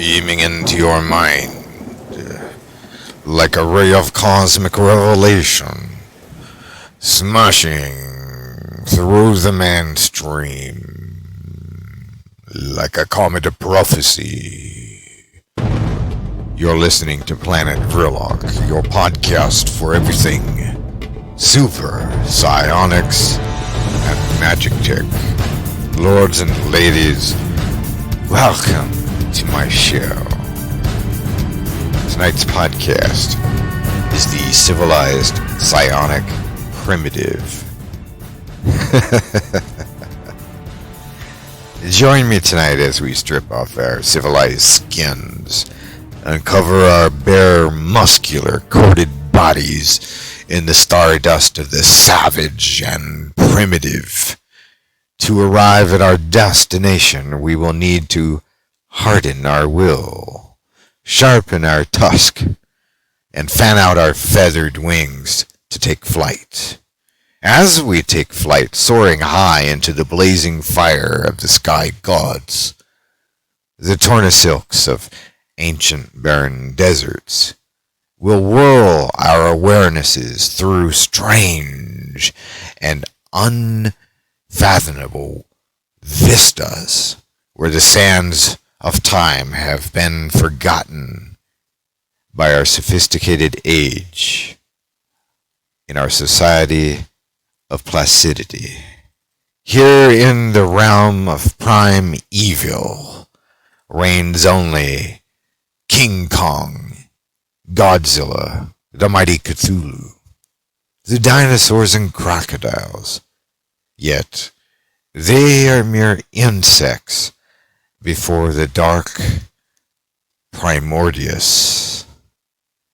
beaming into your mind like a ray of cosmic revelation, smashing through the mainstream like a comet of prophecy. You're listening to Planet Vrilock, your podcast for everything super, psionics, and magic tech. Lords and ladies, welcome to my show. Tonight's podcast is the Civilized Psionic Primitive. Join me tonight as we strip off our civilized skins, uncover our bare, muscular, corded bodies in the stardust of the savage and primitive. To arrive at our destination, we will need to harden our will, sharpen our tusk, and fan out our feathered wings to take flight. As we take flight, soaring high into the blazing fire of the sky gods, the tornasilks of ancient barren deserts will whirl our awarenesses through strange and unfathomable vistas where the sands of time have been forgotten by our sophisticated age in our society of placidity. Here in the realm of prime evil reigns only King Kong, Godzilla, the mighty Cthulhu, the dinosaurs and crocodiles. Yet they are mere insects before the dark primordius,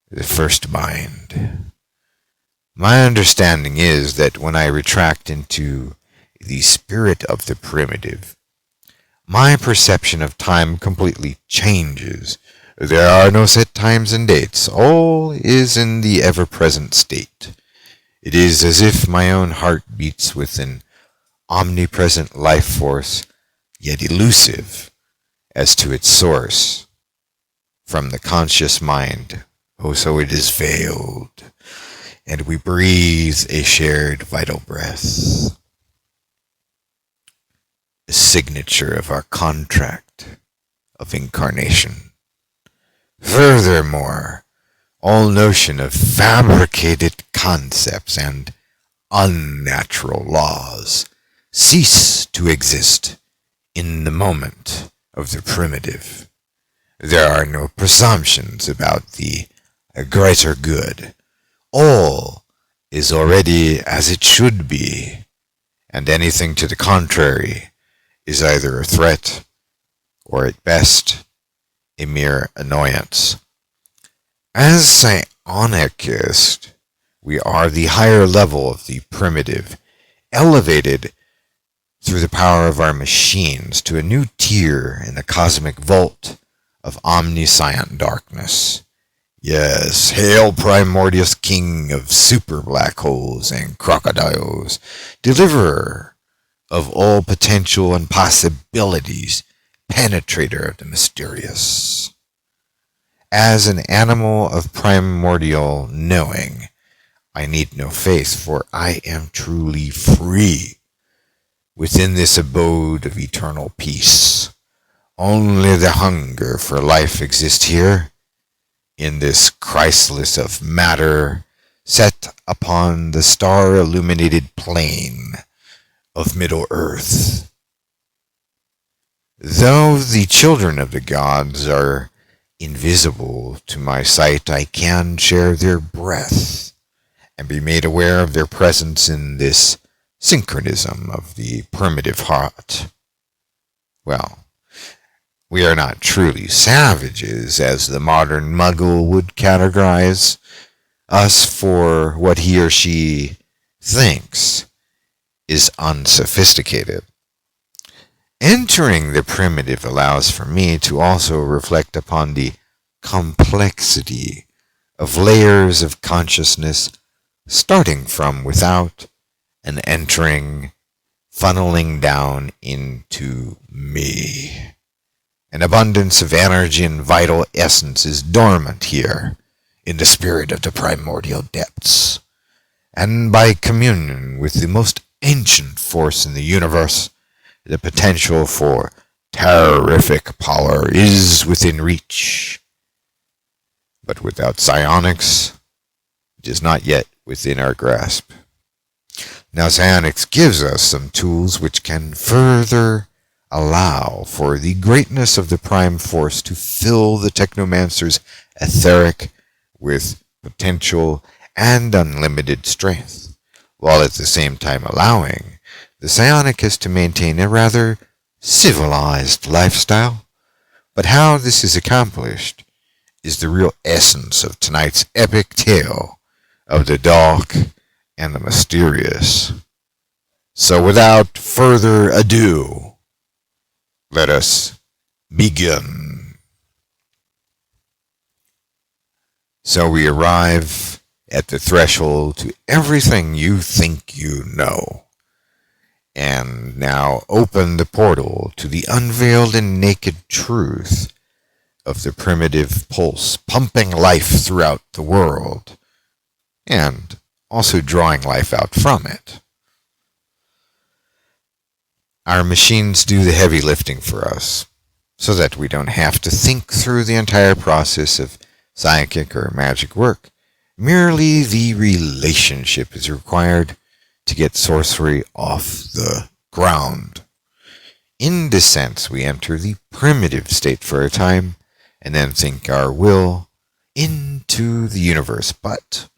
the first mind. My understanding is that when I retract into the spirit of the primitive, my perception of time completely changes. There are no set times and dates. All is in the ever-present state. It is as if my own heart beats with an omnipresent life force, yet elusive as to its source. From the conscious mind, oh so it is veiled, and we breathe a shared vital breath. A signature of our contract of incarnation. Furthermore, all notion of fabricated concepts and unnatural laws cease to exist in the moment of the primitive. There are no presumptions about the greater good. All is already as it should be, and anything to the contrary is either a threat or at best a mere annoyance. As psionicists, we are the higher level of the primitive, elevated through the power of our machines to a new tier in the cosmic vault of omniscient darkness. Yes, hail primordius king of super black holes and crocodiles, deliverer of all potential and possibilities, penetrator of the mysterious. As an animal of primordial knowing, I need no faith, for I am truly free within this abode of eternal peace. Only the hunger for life exists here, in this chrysalis of matter set upon the star-illuminated plain of Middle Earth. Though the children of the gods are invisible to my sight, I can share their breath and be made aware of their presence in this synchronism of the primitive heart. Well, we are not truly savages, as the modern muggle would categorize us, for what he or she thinks is unsophisticated. Entering the primitive allows for me to also reflect upon the complexity of layers of consciousness starting from without and entering, funneling down into me. An abundance of energy and vital essence is dormant here in the spirit of the primordial depths. And by communion with the most ancient force in the universe, the potential for terrific power is within reach. But without psionics, it is not yet within our grasp. Now psionics gives us some tools which can further allow for the greatness of the prime force to fill the technomancer's etheric with potential and unlimited strength, while at the same time allowing the psionicist to maintain a rather civilized lifestyle. But how this is accomplished is the real essence of tonight's epic tale of the dark and the mysterious. So without further ado, let us begin. So we arrive at the threshold to everything you think you know, and now open the portal to the unveiled and naked truth of the primitive pulse pumping life throughout the world, and also drawing life out from it. Our machines do the heavy lifting for us, so that we don't have to think through the entire process of psychic or magic work. Merely the relationship is required to get sorcery off the ground. In this sense, we enter the primitive state for a time, and then think our will into the universe. But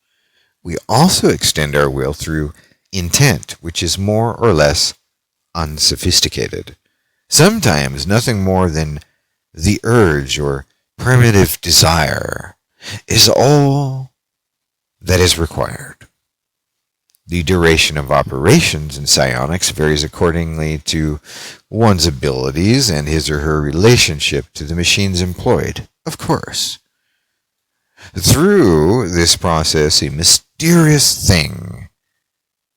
we also extend our will through intent, which is more or less unsophisticated. Sometimes nothing more than the urge or primitive desire is all that is required. The duration of operations in psionics varies accordingly to one's abilities and his or her relationship to the machines employed, of course. Through this process, a mysterious thing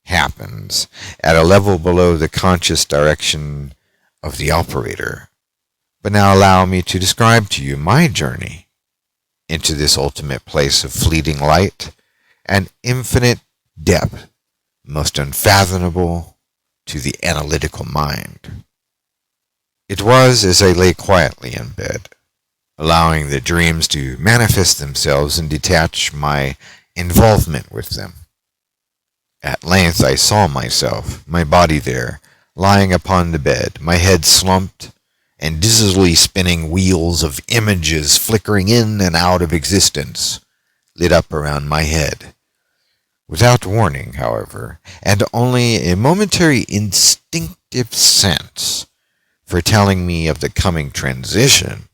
happens at a level below the conscious direction of the operator. But now allow me to describe to you my journey into this ultimate place of fleeting light and infinite depth, most unfathomable to the analytical mind. It was as I lay quietly in bed, allowing the dreams to manifest themselves and detach my involvement with them. At length I saw myself, my body there, lying upon the bed, my head slumped, and dizzily spinning wheels of images flickering in and out of existence lit up around my head. Without warning, however, and only a momentary instinctive sense foretelling me of the coming transition,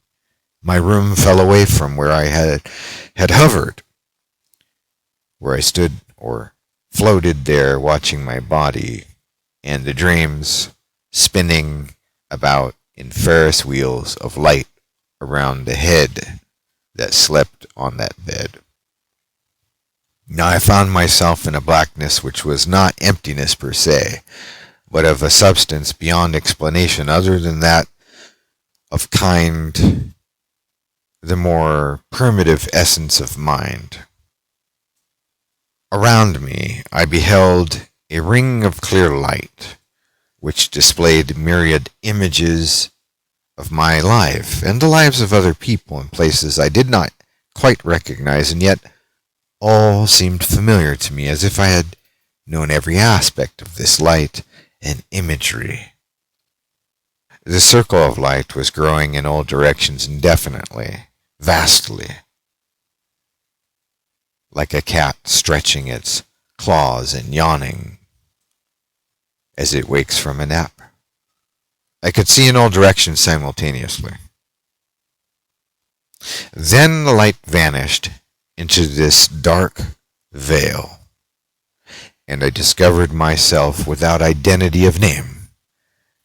my room fell away from where I had hovered, where I stood or floated there watching my body and the dreams spinning about in Ferris wheels of light around the head that slept on that bed. Now I found myself in a blackness which was not emptiness per se, but of a substance beyond explanation other than that of kind, the more primitive essence of mind. Around me I beheld a ring of clear light, which displayed myriad images of my life and the lives of other people in places I did not quite recognize, and yet all seemed familiar to me, as if I had known every aspect of this light and imagery. The circle of light was growing in all directions indefinitely, vastly, like a cat stretching its claws and yawning as it wakes from a nap. I could see in all directions simultaneously. Then the light vanished into this dark veil, and I discovered myself without identity of name,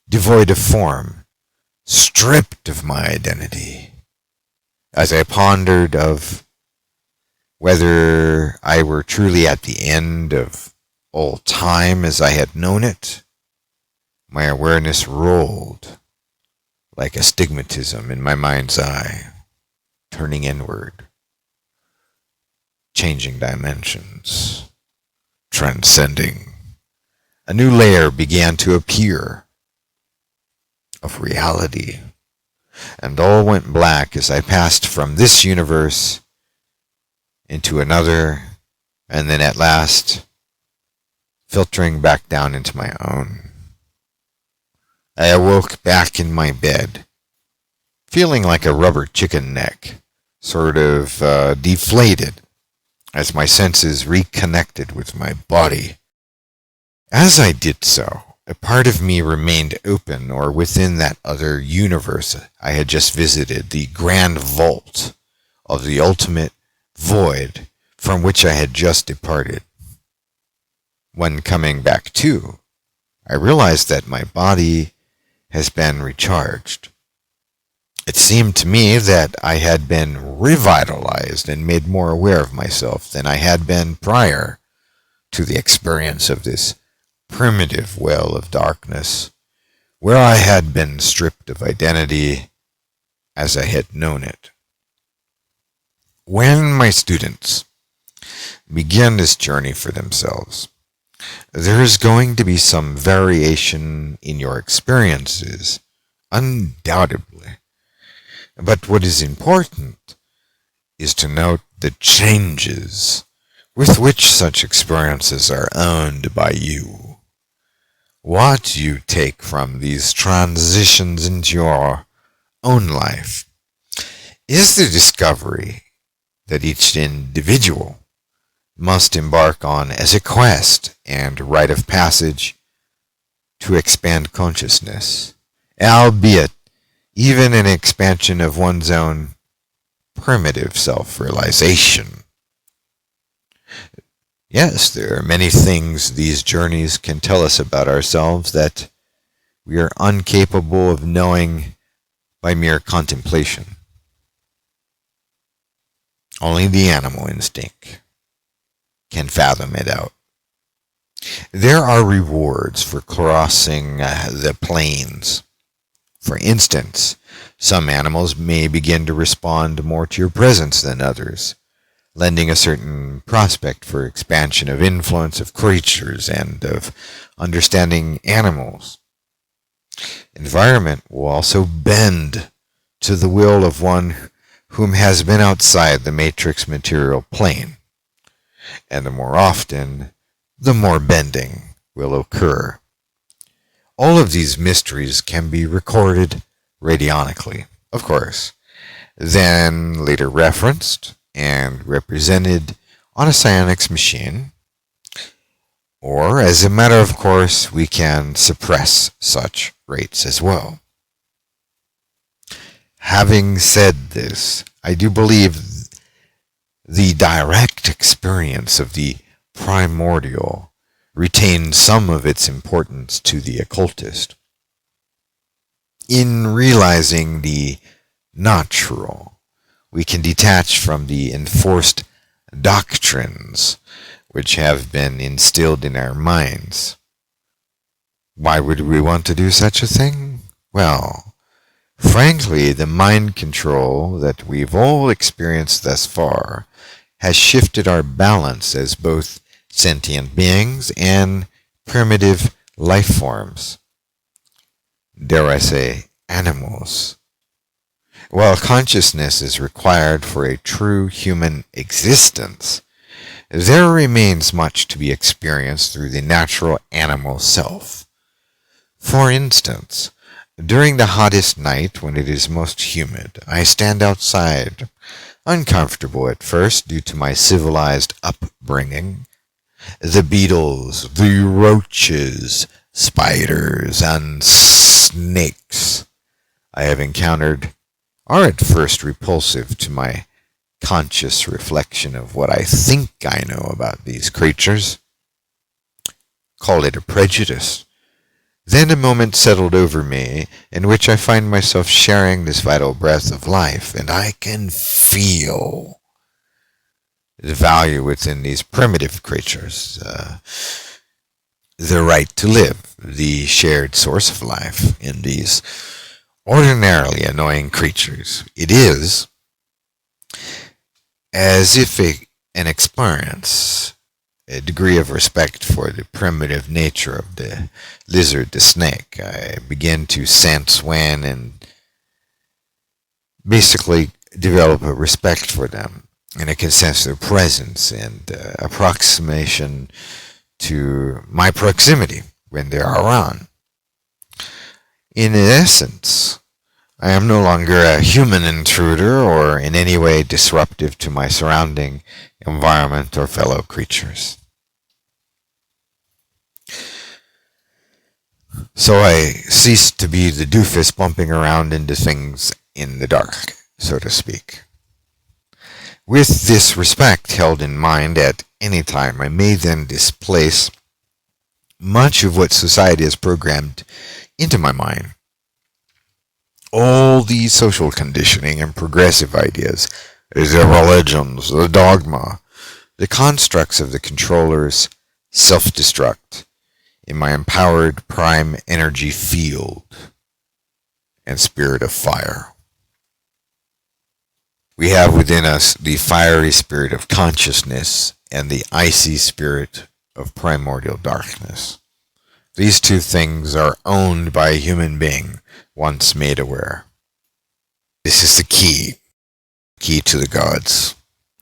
devoid of form, stripped of my identity. As I pondered of whether I were truly at the end of all time as I had known it, my awareness rolled like astigmatism in my mind's eye, turning inward, changing dimensions, transcending. A new layer began to appear of reality, and all went black as I passed from this universe into another, and then at last filtering back down into my own. I awoke back in my bed, feeling like a rubber chicken neck, sort of deflated as my senses reconnected with my body. As I did so, a part of me remained open or within that other universe I had just visited, the grand vault of the ultimate void from which I had just departed. When coming back to, I realized that my body has been recharged. It seemed to me that I had been revitalized and made more aware of myself than I had been prior to the experience of this primitive well of darkness, where I had been stripped of identity as I had known it. When my students begin this journey for themselves, there is going to be some variation in your experiences, undoubtedly. But what is important is to note the changes with which such experiences are owned by you. What you take from these transitions into your own life is the discovery that each individual must embark on as a quest and rite of passage to expand consciousness, albeit even an expansion of one's own primitive self-realization. Yes, there are many things these journeys can tell us about ourselves that we are incapable of knowing by mere contemplation. Only the animal instinct can fathom it out. There are rewards for crossing the plains. For instance, some animals may begin to respond more to your presence than others, lending a certain prospect for expansion of influence of creatures and of understanding animals. Environment will also bend to the will of one whom has been outside the matrix material plane, and the more often, the more bending will occur. All of these mysteries can be recorded radionically, of course, then later referenced and represented on a psionics machine, or as a matter of course, we can suppress such rates as well. Having said this, I do believe the direct experience of the primordial retains some of its importance to the occultist. In realizing the natural, we can detach from the enforced doctrines which have been instilled in our minds. Why would we want to do such a thing? Well, frankly, the mind control that we've all experienced thus far has shifted our balance as both sentient beings and primitive life forms. Dare I say, animals. While consciousness is required for a true human existence, there remains much to be experienced through the natural animal self. For instance, during the hottest night when it is most humid, I stand outside, uncomfortable at first due to my civilized upbringing. The beetles, the roaches, spiders, and snakes I have encountered are at first repulsive to my conscious reflection of what I think I know about these creatures. Call it a prejudice. Then a moment settled over me in which I find myself sharing this vital breath of life, and I can feel the value within these primitive creatures, the right to live, the shared source of life in these ordinarily annoying creatures. It is as if an experience a degree of respect for the primitive nature of the lizard, the snake. I begin to sense when and basically develop a respect for them. And I can sense their presence and approximation to my proximity when they are around. In essence, I am no longer a human intruder or in any way disruptive to my surrounding environment or fellow creatures. So I cease to be the doofus bumping around into things in the dark, so to speak. With this respect held in mind at any time, I may then displace much of what society has programmed into my mind. All the social conditioning and progressive ideas, the religions, the dogma, the constructs of the controller's self-destruct in my empowered prime energy field and spirit of fire. We have within us the fiery spirit of consciousness and the icy spirit of primordial darkness. These two things are owned by a human being once made aware. This is the key to the gods,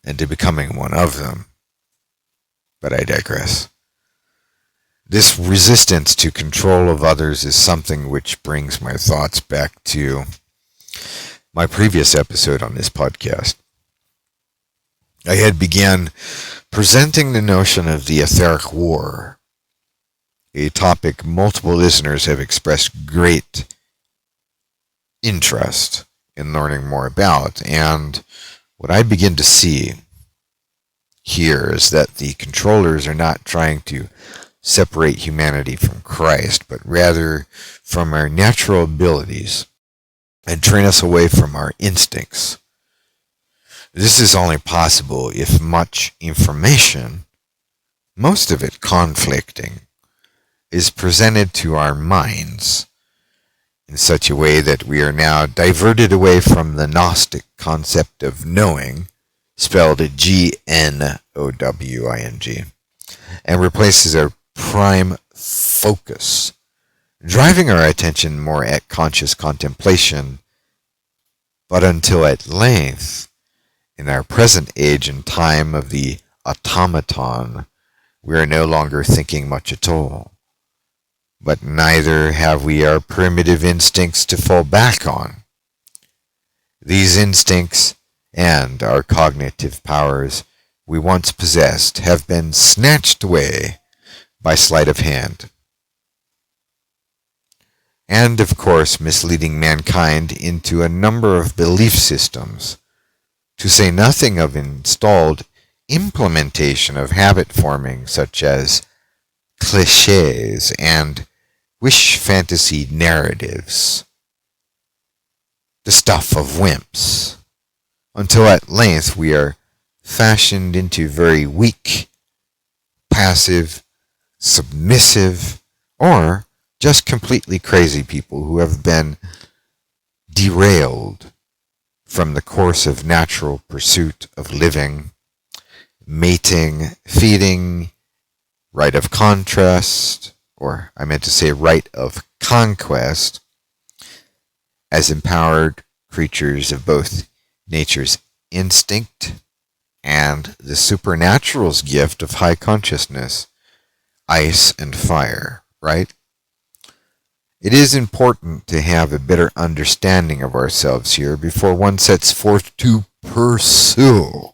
and to becoming one of them. But I digress. This resistance to control of others is something which brings my thoughts back to my previous episode on this podcast. I had began presenting the notion of the etheric war, a topic multiple listeners have expressed great interest in learning more about, and what I begin to see here is that the controllers are not trying to separate humanity from Christ, but rather from our natural abilities and train us away from our instincts. This is only possible if much information, most of it conflicting, is presented to our minds in such a way that we are now diverted away from the Gnostic concept of knowing, spelled Gnowing, and replaces our prime focus, driving our attention more at conscious contemplation, but until at length, in our present age and time of the automaton, we are no longer thinking much at all. But neither have we our primitive instincts to fall back on. These instincts and our cognitive powers we once possessed have been snatched away by sleight of hand, and of course misleading mankind into a number of belief systems, to say nothing of installed implementation of habit forming such as cliches and wish fantasy narratives, the stuff of wimps, until at length we are fashioned into very weak, passive, submissive, or just completely crazy people who have been derailed from the course of natural pursuit of living, mating, feeding, rite of contrast, or I meant to say rite of conquest, as empowered creatures of both nature's instinct and the supernatural's gift of high consciousness, ice and fire, right? It is important to have a better understanding of ourselves here before one sets forth to pursue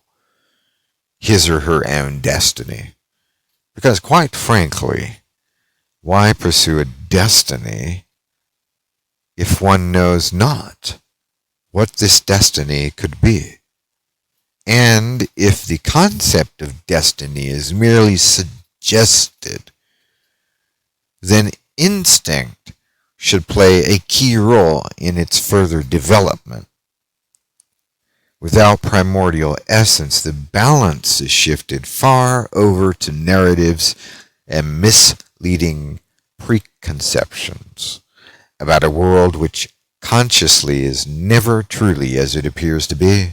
his or her own destiny. Because quite frankly, why pursue a destiny if one knows not what this destiny could be? And if the concept of destiny is merely suggested, then instinct should play a key role in its further development. Without primordial essence, the balance is shifted far over to narratives and misleading preconceptions about a world which consciously is never truly as it appears to be.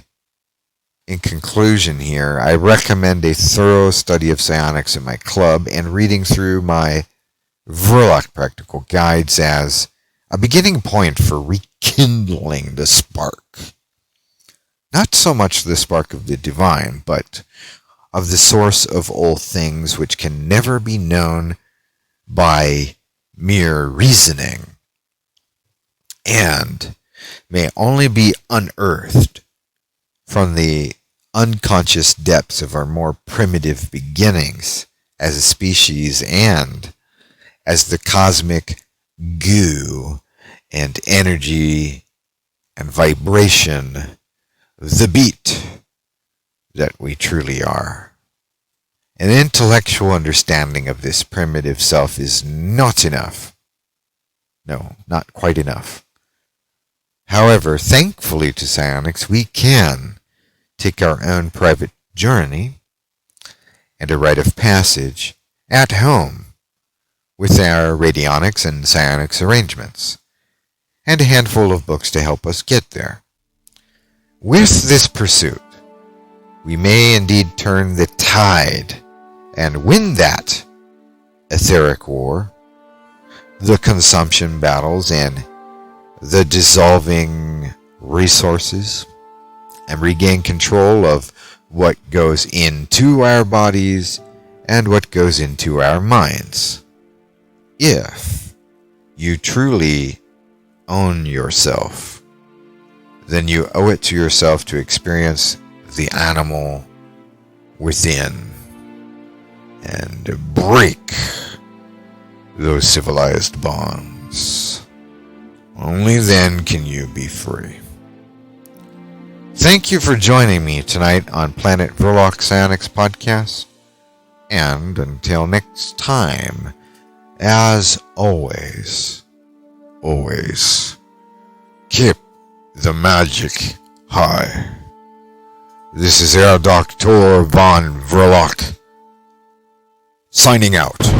In conclusion here, I recommend a thorough study of psionics in my club and reading through my Vrilock practical guides as a beginning point for rekindling the spark. Not so much the spark of the divine, but of the source of all things which can never be known by mere reasoning, and may only be unearthed from the unconscious depths of our more primitive beginnings as a species and as the cosmic goo and energy and vibration, the beat that we truly are. An intellectual understanding of this primitive self is not enough. No, not quite enough. However, thankfully to psionics, we can take our own private journey and a rite of passage at home with our radionics and psionics arrangements, and a handful of books to help us get there. With this pursuit, we may indeed turn the tide and win that etheric war, the consumption battles, and the dissolving resources, and regain control of what goes into our bodies and what goes into our minds. If you truly own yourself, then you owe it to yourself to experience the animal within and break those civilized bonds. Only then can you be free. Thank you for joining me tonight on Planet Vrilock Psionics Podcast. And until next time, as always, keep the magic high. This is Herr Doktor von Vrilock, signing out.